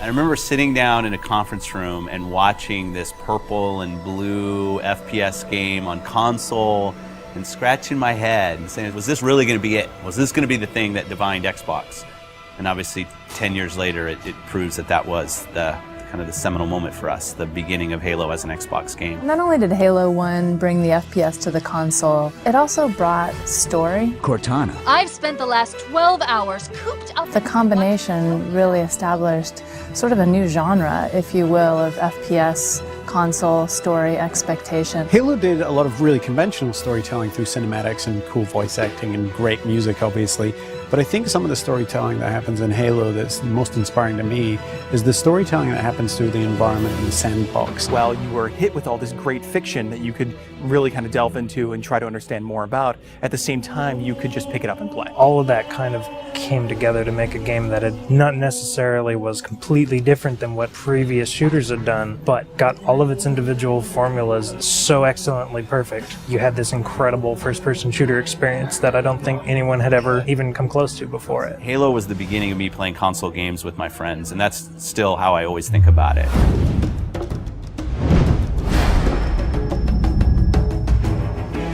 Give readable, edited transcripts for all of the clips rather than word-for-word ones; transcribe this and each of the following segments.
I remember sitting down in a conference room and watching this purple and blue FPS game on console and scratching my head and saying, was this really going to be it? Was this going to be the thing that defined Xbox? And obviously 10 years later, it proves that that was the kind of the seminal moment for us, the beginning of Halo as an Xbox game. Not only did Halo 1 bring the FPS to the console, it also brought story. Cortana. I've spent the last 12 hours cooped up. The combination really established sort of a new genre, if you will, of FPS console story expectation. Halo did a lot of really conventional storytelling through cinematics and cool voice acting and great music, obviously. But I think some of the storytelling that happens in Halo that's most inspiring to me is the storytelling that happens through the environment in the sandbox. While you were hit with all this great fiction that you could really kind of delve into and try to understand more about, at the same time you could just pick it up and play. All of that kind of came together to make a game that had not necessarily was completely different than what previous shooters had done, but got all of its individual formulas so excellently perfect. You had this incredible first-person shooter experience that I don't think anyone had ever even come close to before it. Halo was the beginning of me playing console games with my friends, and that's still how I always think about it.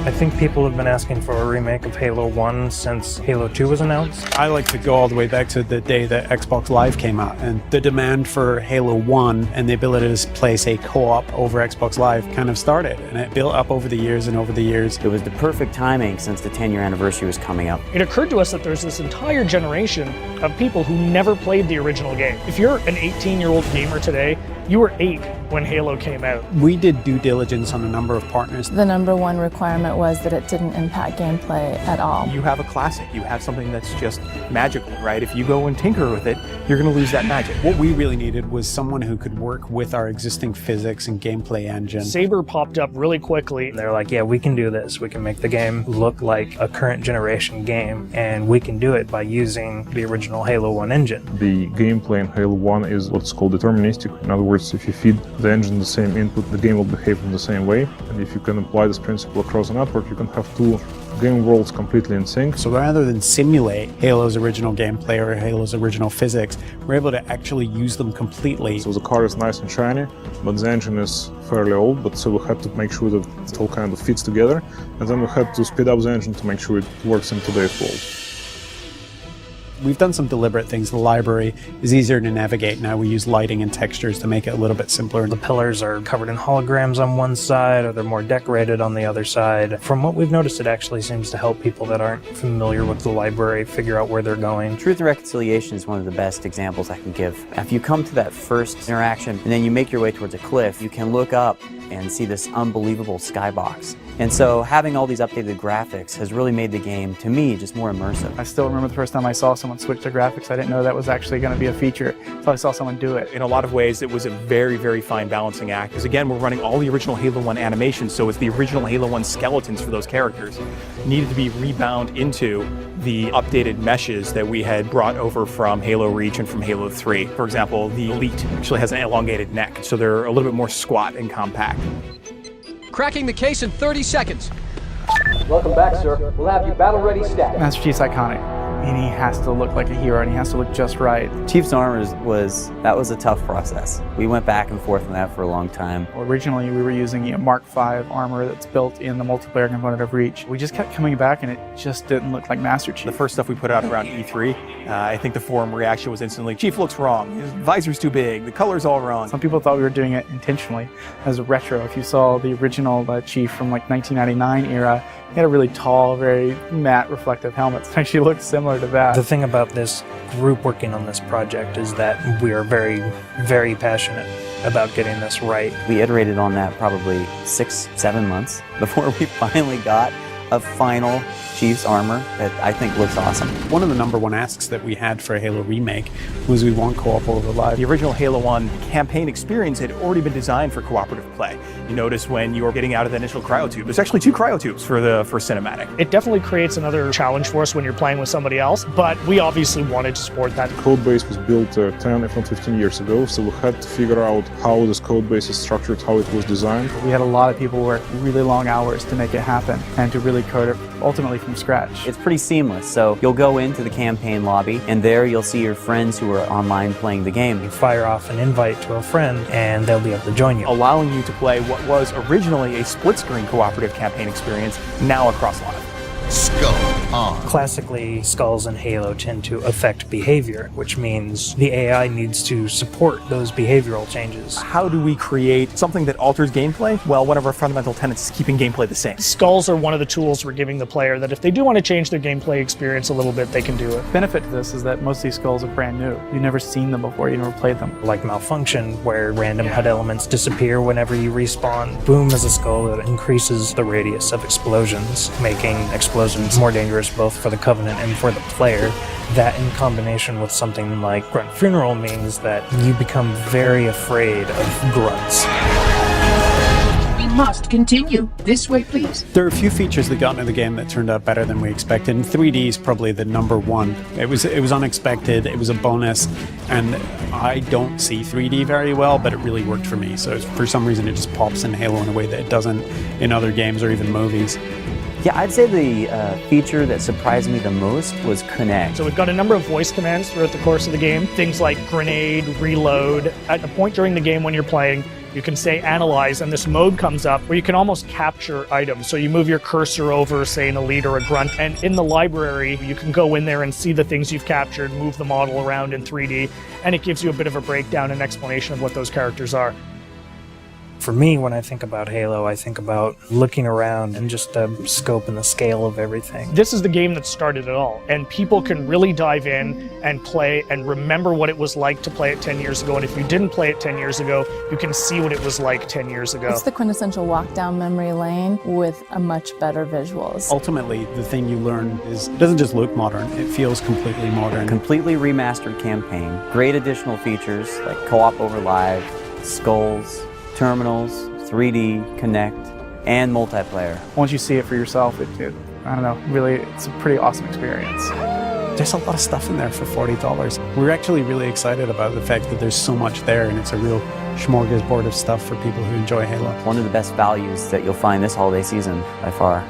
I think people have been asking for a remake of Halo 1 since Halo 2 was announced. I like to go all the way back to the day that Xbox Live came out, and the demand for Halo 1 and the ability to play, say, co-op over Xbox Live kind of started, and it built up over the years and over the years. It was the perfect timing since the 10-year anniversary was coming up. It occurred to us that there's this entire generation of people who never played the original game. If you're an 18-year-old gamer today, you were 8 when Halo came out. We did due diligence on a number of partners. The number one requirement was that it didn't impact gameplay at all. You have a classic, you have something that's just magical, right? If you go and tinker with it, you're going to lose that magic. What we really needed was someone who could work with our existing physics and gameplay engine. Saber popped up really quickly. They're like, yeah, we can do this. We can make the game look like a current generation game, and we can do it by using the original Halo 1 engine. The gameplay in Halo 1 is what's called deterministic. In other words, if you feed the engine the same input, the game will behave in the same way. And if you can apply this principle across a network, you can have two game worlds completely in sync. So rather than simulate Halo's original gameplay or Halo's original physics, we're able to actually use them completely. So the car is nice and shiny, but the engine is fairly old, but so we had to make sure that it all kind of fits together. And then we had to speed up the engine to make sure it works in today's world. We've done some deliberate things. The library is easier to navigate now. We use lighting and textures to make it a little bit simpler. The pillars are covered in holograms on one side, or they're more decorated on the other side. From what we've noticed, it actually seems to help people that aren't familiar with the library figure out where they're going. Truth and Reconciliation is one of the best examples I can give. If you come to that first interaction and then you make your way towards a cliff, you can look up and see this unbelievable skybox. And so having all these updated graphics has really made the game, to me, just more immersive. I still remember the first time I saw someone switch their graphics. I didn't know that was actually going to be a feature until I saw someone do it. In a lot of ways, it was a very, very fine balancing act. Because again, we're running all the original Halo 1 animations, so it's the original Halo 1 skeletons for those characters needed to be rebound into the updated meshes that we had brought over from Halo Reach and from Halo 3. For example, the Elite actually has an elongated neck, so they're a little bit more squat and compact. Cracking the case in 30 seconds. Welcome back, sir. We'll have you battle ready stat. Master Chief's iconic, and he has to look like a hero, and he has to look just right. Chief's armor was a tough process. We went back and forth on that for a long time. Originally, we were using Mark V armor that's built in the multiplayer component of Reach. We just kept coming back, and it just didn't look like Master Chief. The first stuff we put out around E3, I think the forum reaction was instantly, Chief looks wrong, his visor's too big, the color's all wrong. Some people thought we were doing it intentionally as a retro. If you saw the original Chief from like 1999 era, he had a really tall, very matte reflective helmet. It actually looked similar to that. The thing about this group working on this project is that we are very, very passionate about getting this right. We iterated on that probably 6-7 months before we finally got a final Chief's armor that I think looks awesome. One of the number one asks that we had for a Halo remake was we want co-op over live. The original Halo 1 campaign experience had already been designed for cooperative play. You notice when you were getting out of the initial cryotube, there's actually 2 cryotubes for cinematic. It definitely creates another challenge for us when you're playing with somebody else, but we obviously wanted to support that. The code base was built 10, if not 15 years ago, so we had to figure out how this code base is structured, how it was designed. We had a lot of people work really long hours to make it happen and to really really code it ultimately from scratch. It's pretty seamless. So you'll go into the campaign lobby, and there you'll see your friends who are online playing the game. You fire off an invite to a friend, and they'll be able to join you, allowing you to play what was originally a split-screen cooperative campaign experience, now across live. Skull On. Classically, skulls in Halo tend to affect behavior, which means the AI needs to support those behavioral changes. How do we create something that alters gameplay? Well, one of our fundamental tenets is keeping gameplay the same. Skulls are one of the tools we're giving the player that if they do want to change their gameplay experience a little bit, they can do it. Benefit to this is that most of these skulls are brand new. You've never seen them before, you never played them. Like Malfunction, where random HUD elements disappear whenever you respawn. Boom is a skull that increases the radius of explosions, making explosions more dangerous both for the Covenant and for the player. That in combination with something like Grunt Funeral means that you become very afraid of grunts. We must continue. This way, please. There are a few features that got into the game that turned out better than we expected, and 3D is probably the number one. It was unexpected, it was a bonus, and I don't see 3D very well, but it really worked for me. So for some reason it just pops in Halo in a way that it doesn't in other games or even movies. Yeah, I'd say the feature that surprised me the most was Connect. So we've got a number of voice commands throughout the course of the game. Things like grenade, reload. At a point during the game when you're playing, you can say analyze, and this mode comes up where you can almost capture items. So you move your cursor over, say, an elite or a grunt, and in the library, you can go in there and see the things you've captured, move the model around in 3D, and it gives you a bit of a breakdown and explanation of what those characters are. For me, when I think about Halo, I think about looking around and just the scope and the scale of everything. This is the game that started it all, and people can really dive in and play and remember what it was like to play it 10 years ago, and if you didn't play it 10 years ago, you can see what it was like 10 years ago. It's the quintessential walk down memory lane with a much better visuals. Ultimately, the thing you learn is it doesn't just look modern, it feels completely modern. Completely remastered campaign, great additional features like co-op over live, skulls, terminals, 3D, Connect, and multiplayer. Once you see it for yourself, I don't know, really, it's a pretty awesome experience. There's a lot of stuff in there for $40. We're actually really excited about the fact that there's so much there, and it's a real smorgasbord of stuff for people who enjoy Halo. One of the best values that you'll find this holiday season by far.